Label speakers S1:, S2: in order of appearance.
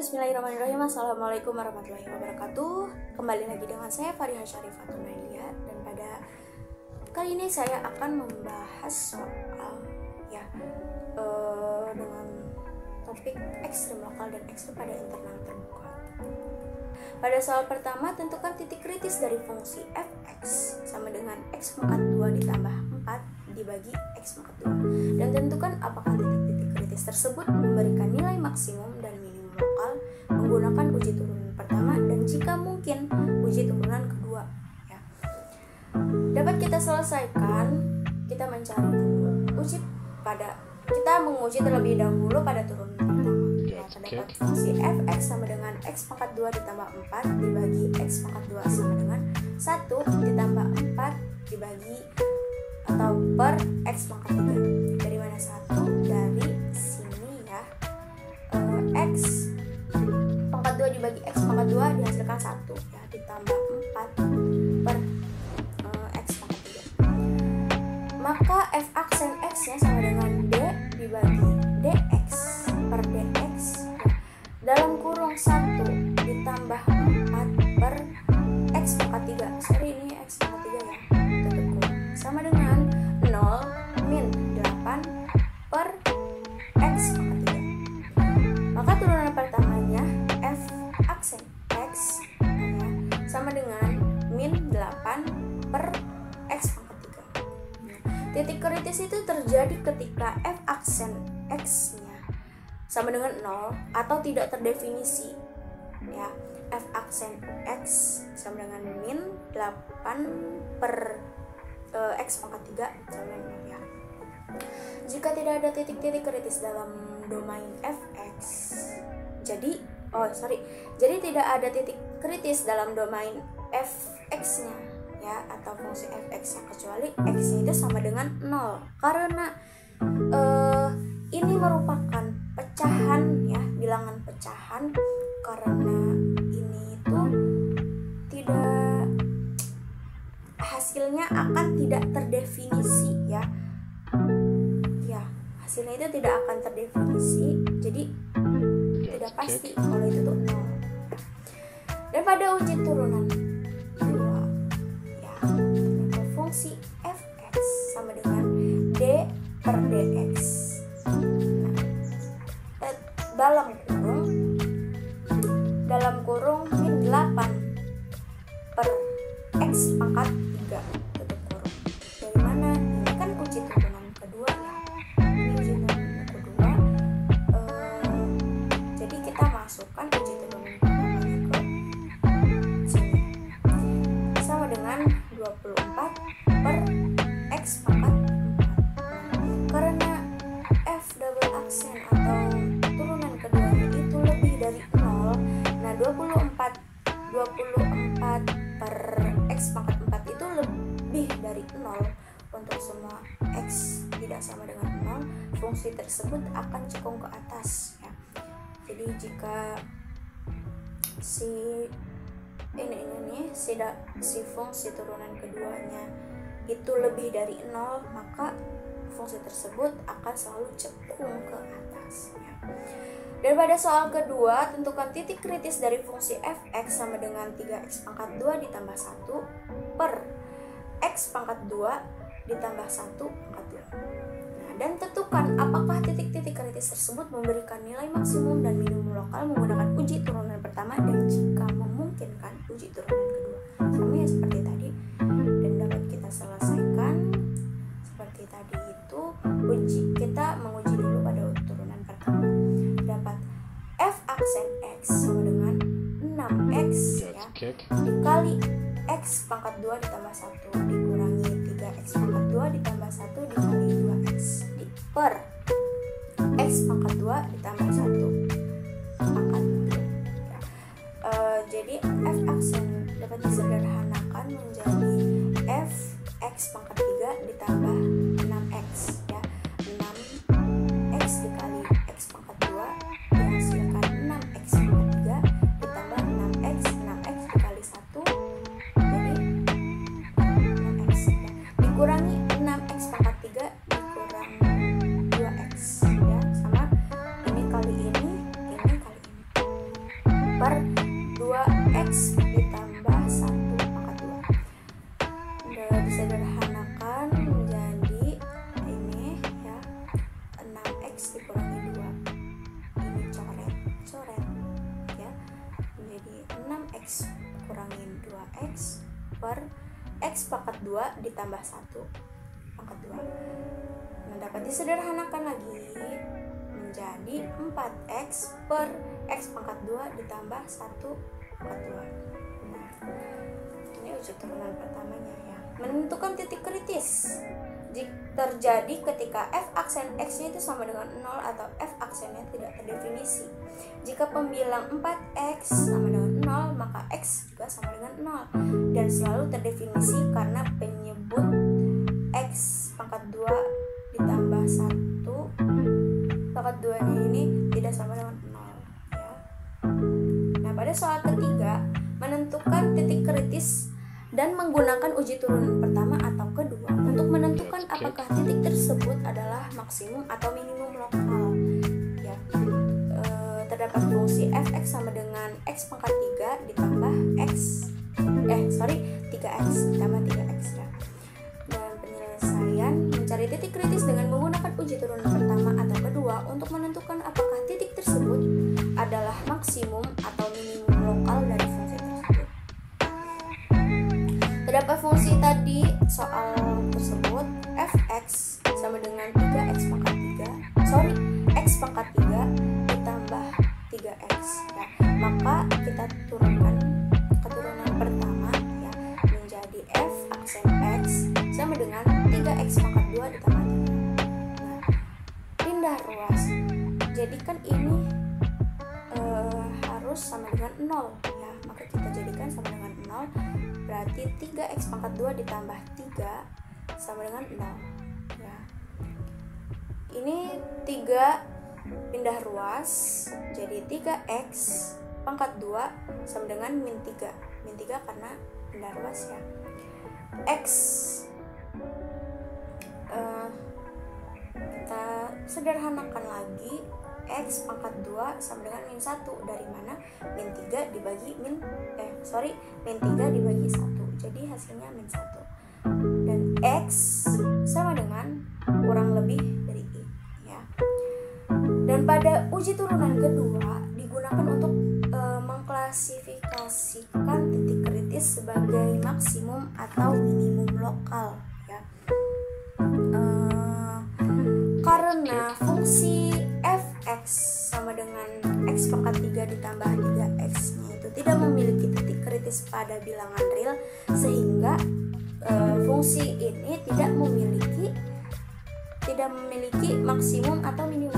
S1: Bismillahirrahmanirrahim. Assalamualaikum warahmatullahi wabarakatuh. Kembali lagi dengan saya Fariha Syarifatul Nadia, dan pada kali ini saya akan membahas soal dengan topik ekstrim lokal dan ekstrim pada internal terbuka. Pada soal pertama, tentukan titik kritis dari fungsi fx sama dengan x pangkat 2 ditambah 4 dibagi x pangkat 2, dan tentukan apakah titik-titik kritis tersebut memberikan nilai maksimum dan minimum lokal menggunakan uji turunan pertama dan jika mungkin uji turunan kedua. Dapat kita selesaikan, kita mencari dulu kita menguji terlebih dahulu pada turunan pertama. Terdapat fungsi fx sama dengan x pangkat 2 ditambah 4 dibagi x pangkat 2 sama dengan 1 ditambah 4 dibagi atau per x pangkat 3. Dari mana 1? Dari sini ya. X pangkat 2 dibagi x pangkat 2 dihasilkan 1 ya, ditambah 4 per x pangkat 3. Maka f aksen x nya sama dengan d dibagi dx per dx dalam kurung 1 ditambah 4 per x pangkat 3. Sorry, ini x pangkat 3 ya, tutup kurung, sama dengan 0 min 8 per x pangkat 3. Maka turunan pertamanya f aksen x sama dengan min 8 per x pangkat 3. Titik kritis itu terjadi ketika f aksen x nya sama dengan 0 atau tidak terdefinisi ya. F aksen x sama dengan min 8 per x pangkat 3 sama dengan 0 ya. Jika tidak ada titik-titik kritis dalam domain fx, jadi tidak ada titik kritis dalam domain fx nya ya, atau fungsi fx nya, kecuali x nya itu sama dengan 0 karena ini merupakan pecahan ya, bilangan pecahan, karena ini itu tidak, hasilnya akan tidak terdefinisi ya, hasilnya itu tidak akan terdefinisi, jadi tidak pasti kalau itu tuh 0. Dan pada uji turunan kedua ya, fungsi fx sama dengan d per dx. Dalam kurung min 8 per x pangkat 3 tutup kurung. Dari mana? Ini kan uji turunan kedua ya. Ini uji turunan kedua. Jadi kita masukkan uji turunan pertamanya ke sini. Sama dengan 24 per x pangkat 4. Karena f double aksen atau turunan keduanya itu lebih dari 0, nah 24 per x pangkat 4 itu lebih dari 0 untuk semua x tidak sama dengan 0, fungsi tersebut akan cekung ke atas ya. Jadi jika si fungsi turunan keduanya itu lebih dari 0, maka fungsi tersebut akan selalu cekung ke atas ya. Dan pada soal kedua, tentukan titik kritis dari fungsi fx sama dengan 3x pangkat 2 ditambah 1 per x pangkat 2 ditambah 1 pangkat 2. Nah, dan tentukan apakah titik-titik kritis tersebut memberikan nilai maksimum dan minimum lokal menggunakan uji turunan pertama dan jika memungkinkan uji turunan kedua. Sama ya seperti tadi, dan dapat kita selesaikan seperti tadi itu. Kita menguji dulu pada turunan pertama. Dapat f aksen x sama dengan 6x ya, dikali x pangkat 2 ditambah 1 dikurangi 3x pangkat 2 ditambah 1 dikali 2x per x pangkat 2 ditambah 1 pangkat 2 ya. Jadi f aksen dapat disederhanakan menjadi f x pangkat 3 ditambah 6x ya. 6x dikali x pangkat 2 dihasilkan 6x pangkat 3 ditambah 6x dikali 1 jadi 6x ya. Dikurangi 6x pangkat 3 dikurang 2x ya, sama ini kali ini kali ini. per X pangkat 2 ditambah 1 pangkat 2. Nah, dapat disederhanakan lagi menjadi 4X per X pangkat 2 ditambah 1 pangkat 2. Nah, ini wujud turunan pertamanya ya. Menentukan titik kritis terjadi ketika f aksen x-nya itu sama dengan 0 atau f aksennya tidak terdefinisi. Jika pembilang 4x sama dengan 0, maka x juga sama dengan 0 dan selalu terdefinisi karena penyebut x pangkat 2 ditambah 1 pangkat 2 ini tidak sama dengan 0 ya. Nah, pada soal ketiga, menentukan titik kritis dan menggunakan uji turunan pertama atau kedua untuk menentukan apakah titik tersebut adalah maksimum atau minimum lokal ya. Terdapat fungsi fx sama dengan x pangkat 3 ditambah 3x ditambah 3x ya. Dan penyelesaian mencari titik kritis dengan menggunakan uji turunan pertama atau kedua untuk menentukan apakah titik tersebut adalah maksimum atau minimum lokal dari fungsi tersebut. Terdapat fungsi tadi soal tersebut fx sama dengan 3x pangkat 3 x pangkat 3 ditambah 3x ya. Maka kita turunkan keturunan pertama ya menjadi f aksen x sama dengan 3x pangkat 2 ditambah 3. Nah, pindah ruas. Jadi kan ini harus sama dengan 0 ya. Maka kita jadikan sama dengan 0. Berarti 3x pangkat 2 ditambah 3 sama dengan 0 ya. Ini 3 pindah ruas, jadi 3x pangkat 2 sama dengan min 3 karena pindah ruas ya. X kita sederhanakan lagi, x pangkat 2 sama dengan min 1, dari mana min 3 dibagi min 3 dibagi 1, jadi hasilnya min 1, dan x sama dengan kurang lebih dari i ya. Dan pada uji turunan kedua digunakan untuk mengklasifikasikan titik kritis sebagai maksimum atau minimum lokal ya. Karena fungsi fx sama dengan x pangkat 3 ditambah 3x nya itu tidak memiliki titik kritis pada bilangan real, sehingga fungsi ini tidak memiliki maksimum atau minimum